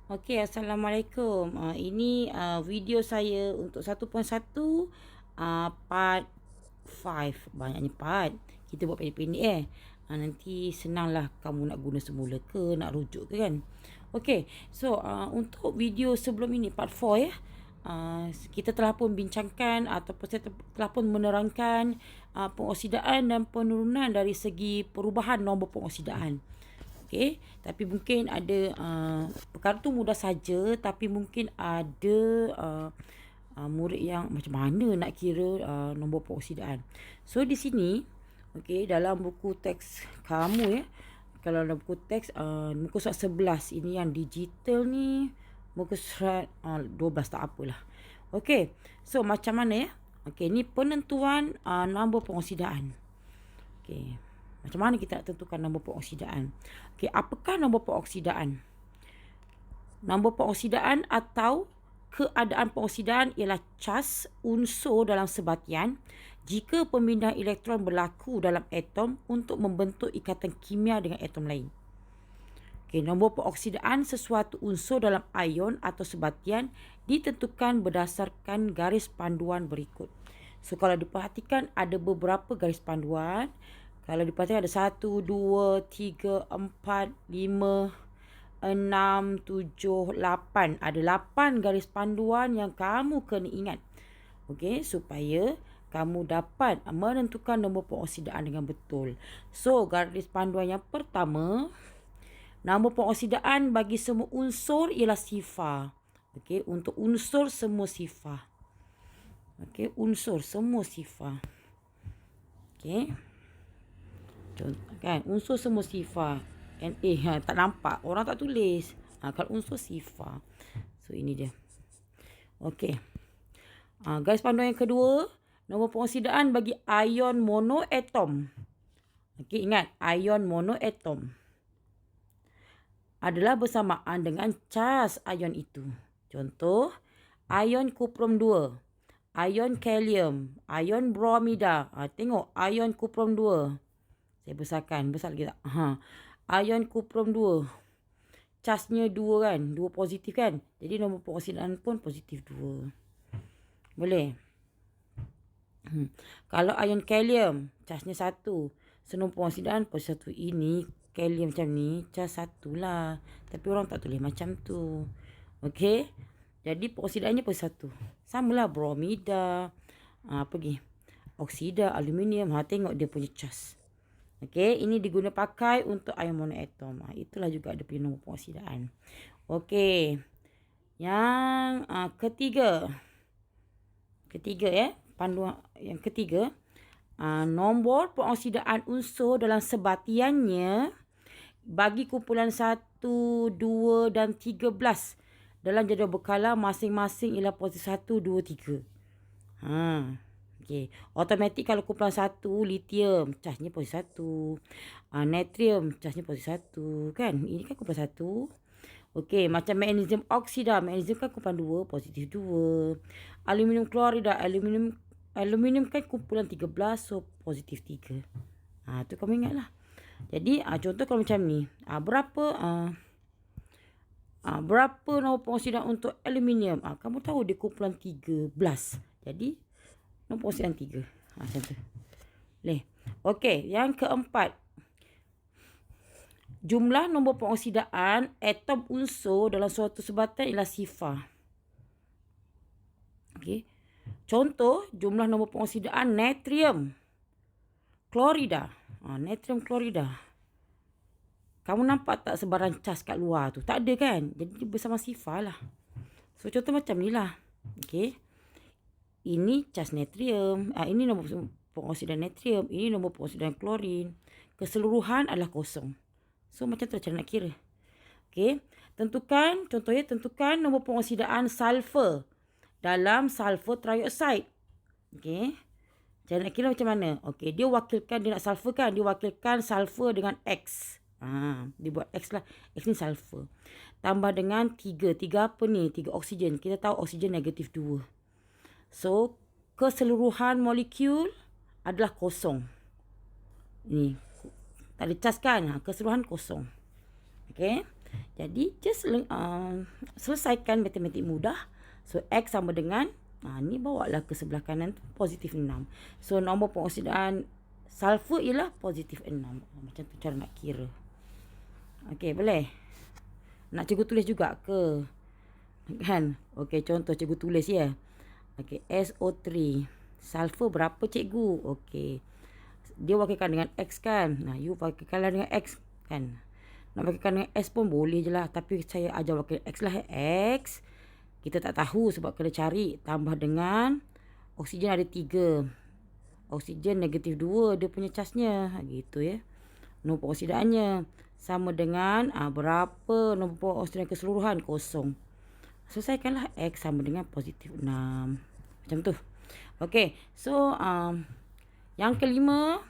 Okey, Assalamualaikum. Ini video saya untuk 1.1 part 5. Banyaknya part. Kita buat pendek-pendek nanti senanglah kamu nak guna semula ke, nak rujuk ke kan. Okey, so untuk video sebelum ini part 4 ya. Kita telah pun bincangkan ataupun saya telah pun menerangkan pengoksidaan dan penurunan dari segi perubahan nombor pengoksidaan. Okey, tapi mungkin ada perkara tu mudah saja, tapi mungkin ada murid yang macam mana nak kira nombor pengoksidaan. So di sini, okey, dalam buku teks kamu ya, kalau dalam buku teks muka surat 11 ini yang digital ni, muka surat 12 tak apalah. Okey, so macam mana ya? Okey, ni penentuan nombor pengoksidaan. Okey, macam mana kita nak tentukan nombor pengoksidaan? Okey, apakah nombor pengoksidaan? Nombor pengoksidaan atau keadaan pengoksidaan ialah cas unsur dalam sebatian jika pemindahan elektron berlaku dalam atom untuk membentuk ikatan kimia dengan atom lain. Okey, nombor pengoksidaan sesuatu unsur dalam ion atau sebatian ditentukan berdasarkan garis panduan berikut. So, kalau diperhatikan ada beberapa garis panduan. Kalau diperhatikan ada 1, 2, 3, 4, 5, 6, 7, 8. Ada 8 garis panduan yang kamu kena ingat. Okey, supaya kamu dapat menentukan nombor pengoksidaan dengan betul. So, garis panduan yang pertama, nombor pengoksidaan bagi semua unsur ialah sifar. Okey, untuk unsur semua sifar. Okey, unsur semua sifar. Okey. Kan, unsur semua sifar. Na tak nampak, orang tak tulis. Kalau unsur sifar. So ini dia. Okey. Garis panduan yang kedua, nombor pengoksidaan bagi ion monoatom. Okey, ingat, ion monoatom adalah bersamaan dengan cas ion itu. Contoh, ion kuprum 2, ion kalium, ion bromida. Tengok, ion kuprum 2. Saya besarkan. Besar lagi tak? Ion kuprum 2. Casnya 2 kan? 2 positif kan? Jadi nombor pengoksidaan pun positif 2. Boleh? Kalau ion kalium, casnya 1. So nombor pengoksidaan positif 1. Ini kalium macam ni, cas 1 lah. Tapi orang tak tulis macam tu. Okey? Jadi pengoksidaannya positif 1. Samalah bromida. Apa lagi? Oksida, aluminium. Tengok dia punya cas. Okey, ini diguna pakai untuk ion monoatom. Itulah juga ada punya nombor pengoksidaan. Okey. Yang ketiga. Ketiga ya, panduan yang ketiga, nombor pengoksidaan unsur dalam sebatiannya bagi kumpulan 1, 2 dan 13 dalam jadual berkala masing-masing ialah posisi 1, 2, 3. Okey, automatik kalau kumpulan 1 lithium, casnya posisi 1. Natrium, casnya posisi 1 kan? Ini kan kumpulan 1. Okey, macam magnesium oksida, magnesium kan kumpulan 2, positif 2. Aluminium klorida, aluminium kan kumpulan 13, so positif 3. Tu kamu ingatlah. Jadi contoh kalau macam ni, berapa nombor pengoksidaan untuk aluminium? Kamu tahu dia kumpulan 13. Jadi nombor pengoksidaan 3. Macam tu. Boleh. Okey, yang keempat. Jumlah nombor pengoksidaan atom unsur dalam suatu sebatian ialah sifar. Okey. Contoh, jumlah nombor pengoksidaan natrium klorida. Natrium klorida. Kamu nampak tak sebaran cas kat luar tu? Tak ada kan? Jadi bersama sifar lah. So, contoh macam ni lah. Okey. Ini cas natrium. Ini nombor pengoksidaan natrium. Ini nombor pengoksidaan klorin. Keseluruhan adalah kosong. So, macam tu cara nak kira. Okey. Tentukan, contohnya tentukan nombor pengoksidaan sulfur dalam sulfur trioxide. Okey. Cara nak kira macam mana? Okey, dia nak sulfur kan? Dia wakilkan sulfur dengan X. Dia buat X lah. X ni sulfur. Tambah dengan 3. 3 apa ni? 3 oksigen. Kita tahu oksigen negatif 2. So, keseluruhan molekul adalah kosong. Ni. Tak ada cas kan? Keseluruhan kosong. Okey. Jadi just selesaikan matematik mudah. So X sama dengan, ni bawa lah ke sebelah kanan tu positif 6. So nombor pengoksidaan sulfur ialah positif 6. Macam tu cara nak kira. Okey, boleh? Nak cikgu tulis juga ke? Kan? Okey, contoh cikgu tulis ya. Okey, SO3. Sulfur berapa cikgu? Okey. Dia wakilkan dengan X kan? You wakilkanlah dengan X kan? Nak wakilkan dengan S pun boleh je lah. Tapi saya ajar wakil X lah. X. Kita tak tahu sebab kena cari. Tambah dengan oksigen ada 3. Oksigen negatif 2 dia punya charge-nya. Gitu ya. Nombor pengoksidaannya. Sama dengan berapa nombor pengoksidaan keseluruhan? 0. Selesaikanlah X sama dengan positif 6. Macam tu. Okey. So, yang kelima.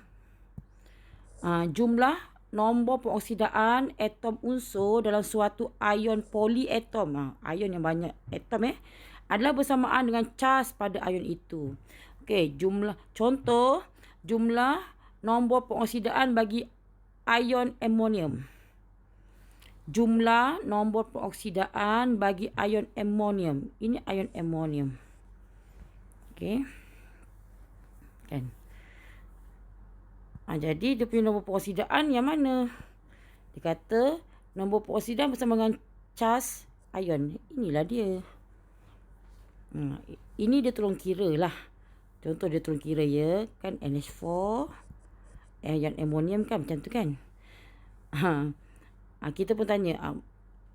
Jumlah nombor pengoksidaan atom unsur dalam suatu ion polyatom. Ion yang banyak atom adalah bersamaan dengan charge pada ion itu. Okey, contoh jumlah nombor pengoksidaan bagi ion amonium. Jumlah nombor pengoksidaan bagi ion amonium. Ini ion amonium. Okey. Kan? Jadi dia punya nombor pengoksidaan yang mana? Dia kata nombor pengoksidaan bersama dengan charge ion. Inilah dia. Ini dia tolong kira lah. Contoh dia tolong kira ya. Kan NH4. Ion amonium kan macam tu kan. Kita pun tanya.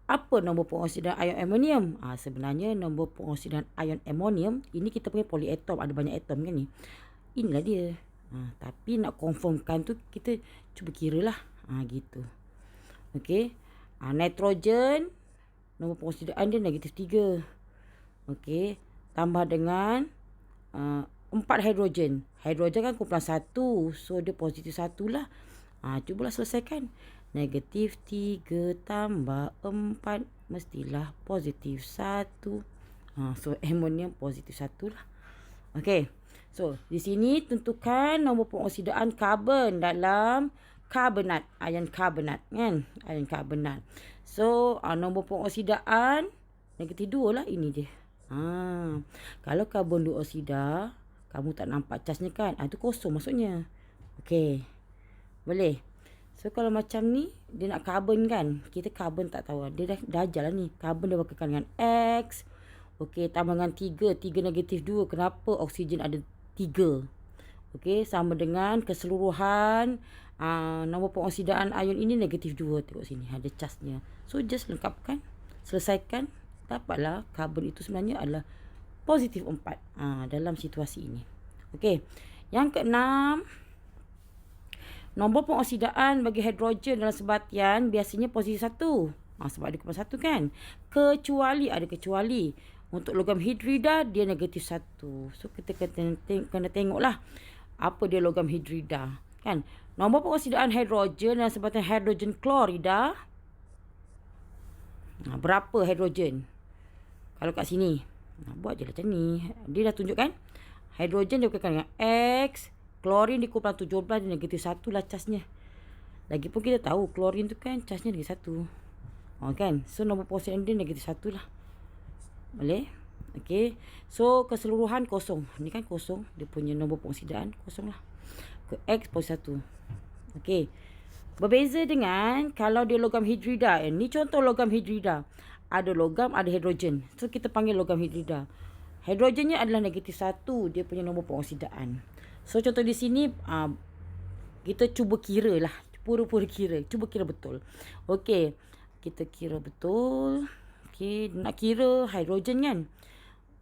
Apa nombor pengoksidaan ion amonium? Sebenarnya nombor pengoksidaan ion amonium. Ini kita punya polyatom. Ada banyak atom kan ni. Inilah dia. Tapi nak confirmkan tu kita cuba kira lah. Gitu. Okey. Nitrogen. Nombor pengoksidaan dia negatif 3. Okey. Tambah dengan 4 hidrogen. Hidrogen kan kumpulan 1. So dia positif 1 lah. Cubalah selesaikan. Negatif 3 tambah 4. Mestilah positif 1. So amonium positif 1 lah. Okey. So, di sini tentukan nombor pengoksidaan karbon dalam karbonat, ion karbonat kan? Ion karbonat. So, nombor pengoksidaan negatif 2 lah, ini dia. Kalau karbon duoksida, kamu tak nampak charge-nya kan? Itu kosong maksudnya. Okey. Boleh. So, kalau macam ni, dia nak karbon kan? Kita karbon tak tahu. Dia dah ajar lah ni. Karbon dia wakilkan dengan X. Okey, tambah dengan 3. 3 negatif 2. Kenapa oksigen ada 3. Okey, sama dengan keseluruhan nombor pengoksidaan ion ini negatif 2. Tengok sini, ada charge-nya. So, just lengkapkan. Selesaikan. Dapatlah karbon itu sebenarnya adalah positif 4 dalam situasi ini. Okey, yang keenam. Nombor pengoksidaan bagi hidrogen dalam sebatian biasanya positif 1. Sebab ada kumpulan 1 kan. Ada kecuali. Untuk logam hidrida dia negatif 1. So kita kena tengoklah apa dia logam hidrida. Kan? Nombor pengoksidaan hidrogen dalam sebatian hidrogen klorida. Berapa hidrogen? Kalau kat sini. Buat je macam ni. Dia dah tunjukkan. Hidrogen dia wakilkan dengan X. Klorin di kumpulan 17 dia negatif 1 lah charge-nya. Lagipun kita tahu klorin tu kan charge-nya negatif 1. Kan? So nombor pengoksidaan dia negatif 1 lah. Boleh? Okey. So, keseluruhan kosong. Ni kan kosong. Dia punya nombor pengoksidaan kosong lah. Ke X positif 1. Okey. Berbeza dengan kalau dia logam hidrida. Ni contoh logam hidrida. Ada logam, ada hidrogen. So, kita panggil logam hidrida. Hidrogennya adalah negatif 1. Dia punya nombor pengoksidaan. So, contoh di sini, kita cuba kira lah. Pura-pura kira. Cuba kira betul. Okey. Kita kira betul. Okey, nak kira hidrogen kan?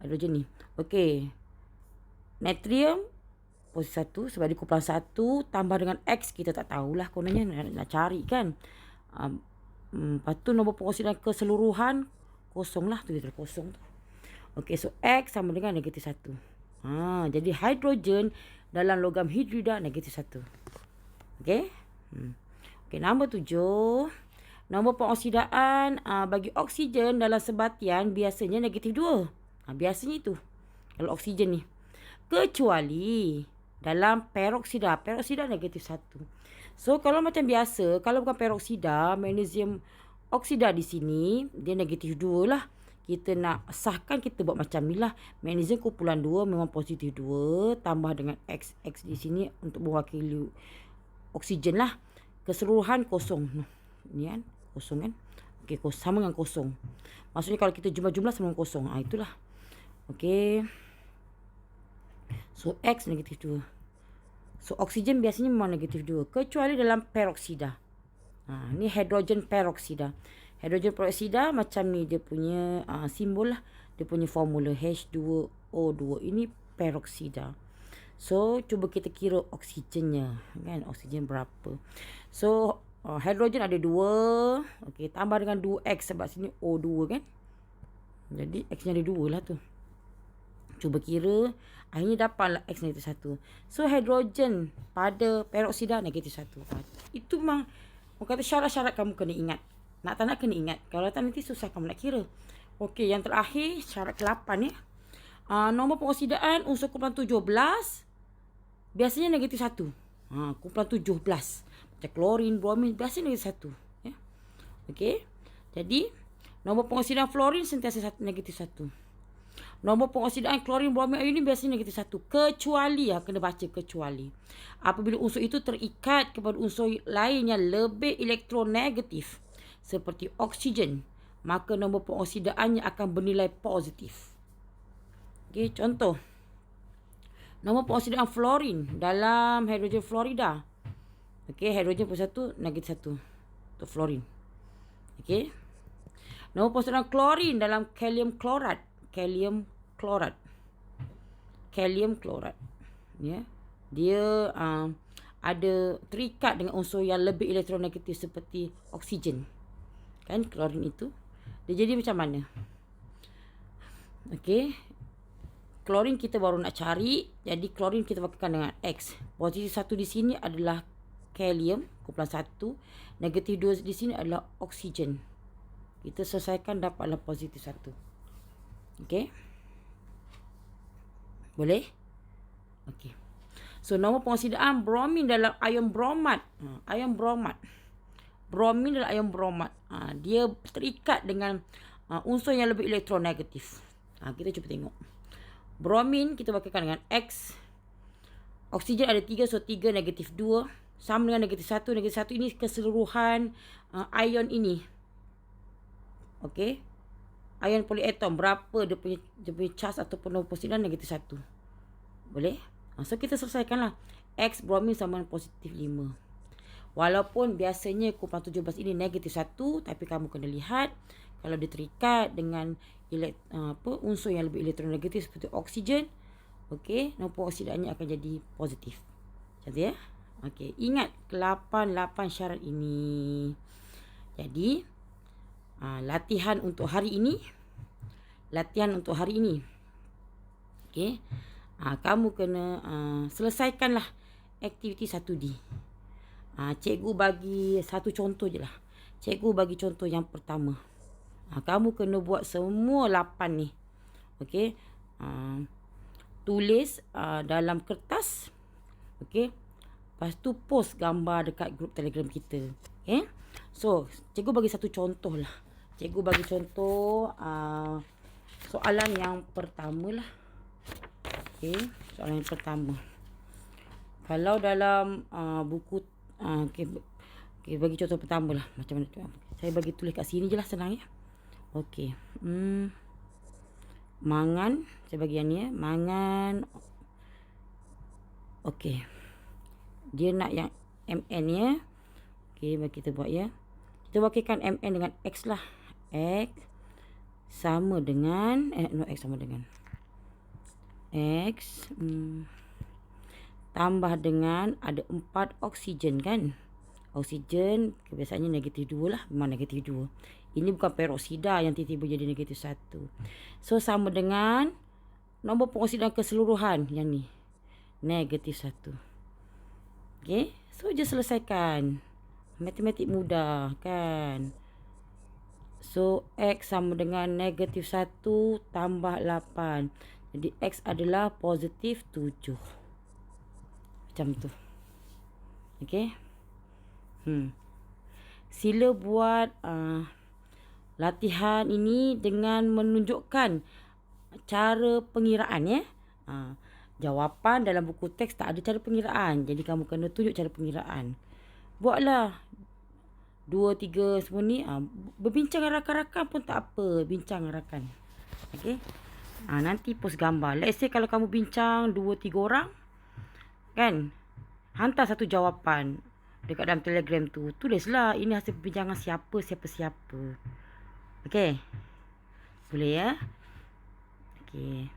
Hidrogen ni. Okey. Natrium positif 1 sebab dia kumpulan 1 tambah dengan X kita tak tahulah kononnya nak cari kan. Lepas tu nombor pengoksidaan keseluruhan kosong lah tu, dia kosong tu. Okey, so X sama dengan negatif 1. Jadi hidrogen dalam logam hidrida negatif 1. Okey. Okey, nombor 7. Nombor pengoksidaan bagi oksigen dalam sebatian biasanya negatif 2. Biasanya itu. Kalau oksigen ni. Kecuali dalam peroksida. Peroksida negatif 1. So, kalau macam biasa, kalau bukan peroksida, magnesium Oksida di sini dia negatif 2 lah. Kita nak sahkan, kita buat macam ni lah. Magnesium kumpulan 2 memang positif 2 tambah dengan X. X di sini untuk mewakili oksigen lah. Keseluruhan kosong. Ni kan kosong kan. Okey, sama dengan kosong. Maksudnya kalau kita jumlah-jumlah sama dengan kosong. Itulah. Okey. So X negatif 2. So oksigen biasanya memang negatif 2. Kecuali dalam peroksida. Ni hidrogen peroksida. Hidrogen peroksida macam ni dia punya simbol lah. Dia punya formula H2O2. Ini peroksida. So cuba kita kira oksigennya kan. Oksigen berapa. So hidrogen ada 2. Okey, tambah dengan 2X sebab sini O2 kan. Jadi X nya ada 2 lah tu. Cuba kira. Akhirnya dapatlah X negatif 1. So hidrogen pada peroksida negatif 1. Itu memang orang kata syarat-syarat kamu kena ingat. Nak tak nak kena ingat. Kalau tak nanti susah kamu nak kira. Okey, yang terakhir syarat ke-8 ni. Nombor pengoksidaan unsur kumpulan 17 biasanya negatif 1. Kumpulan 17. Macam klorin, bromin biasanya negatif 1. Ya. Okey. Jadi nombor pengoksidaan fluorin sentiasa negatif 1. Nombor pengoksidaan klorin, bromin, iodin biasanya negatif 1. Kecuali, kena baca kecuali. Apabila unsur itu terikat kepada unsur lain yang lebih elektronegatif seperti oksigen, maka nombor pengoksidaannya akan bernilai positif. Okey, contoh. Nombor pengoksidaan fluorin dalam hidrogen fluorida. Okey, hidrogen plus 1 negatif 1 untuk fluorin. Okey. Nombor pengoksidaan klorin dalam kalium klorat. Kalium klorat. Ya. Dia ada terikat dengan unsur yang lebih elektronegatif seperti oksigen. Kan klorin itu. Dia jadi macam mana? Okey. Klorin kita baru nak cari. Jadi klorin kita wakilkan dengan X. Positif 1 di sini adalah kalium kumpulan 1. Negatif 2 di sini adalah oksigen. Kita selesaikan dapatlah positif 1. Okey. Boleh? Okey. So nombor pengoksidaan bromin dalam ion bromat. Ion bromat. Bromin dalam ion bromat. Dia terikat dengan unsur yang lebih elektronegatif. Kita cuba tengok. Bromin kita wakilkan dengan X. Oksigen ada 3, so 3 negatif 2. Sama dengan negatif 1. Negatif 1 ini keseluruhan ion ini. Okey. Ion polyatom berapa dia punya charge ataupun nombor pengoksidaan negatif 1. Boleh? So kita selesaikanlah. X bromin sama dengan positif 5. Walaupun biasanya kumpulan 17 ini negatif 1, tapi kamu kena lihat kalau dia terikat dengan unsur yang lebih elektronegatif seperti oksigen, okey, nombor pengoksidaannya akan jadi positif. Cantik ya? Okey, ingat 8 syarat ini. Jadi latihan untuk hari ini. Okey. Kamu kena selesaikanlah aktiviti 1D. Cikgu bagi satu contoh je lah. Cikgu bagi contoh yang pertama. Kamu kena buat semua 8 ni. Okey. Tulis dalam kertas. Okey. Lepas tu post gambar dekat grup Telegram kita. Okey. So, cikgu bagi satu contoh lah. Cikgu bagi contoh soalan yang pertama lah. Okey, soalan yang pertama. Kalau dalam buku okey, bagi contoh pertama lah. Macam mana tu? Saya bagi tulis kat sini je lah, senang ya. Okey. Mangan, saya bagi yang ni ya. Mangan. Okey. Dia nak yang MN ya. Okey, bagi kita buat ya. Kita wakilkan MN dengan X lah. X sama dengan X sama dengan X tambah dengan ada 4 oksigen kan. Oksigen kebiasaannya negatif 2 lah. Memang negatif 2. Ini bukan peroksida yang tiba-tiba jadi negatif 1. So sama dengan nombor pengoksidaan keseluruhan yang ni. Negatif 1. Okay. So je selesaikan. Matematik mudah kan. So X sama dengan negatif 1 tambah 8. Jadi X adalah positif 7. Macam tu. Okay. Sila buat latihan ini dengan menunjukkan cara pengiraan ya. Jawapan dalam buku teks tak ada cara pengiraan. Jadi kamu kena tunjuk cara pengiraan. Buatlah 2, 3 semua ni. Berbincang dengan rakan-rakan pun tak apa. Bincang dengan rakan. Okay. Nanti post gambar. Let's say kalau kamu bincang 2, 3 orang. Kan. Hantar satu jawapan. Dekat dalam Telegram tu. Tulislah ini hasil perbincangan siapa. Okay. Boleh ya. Okay.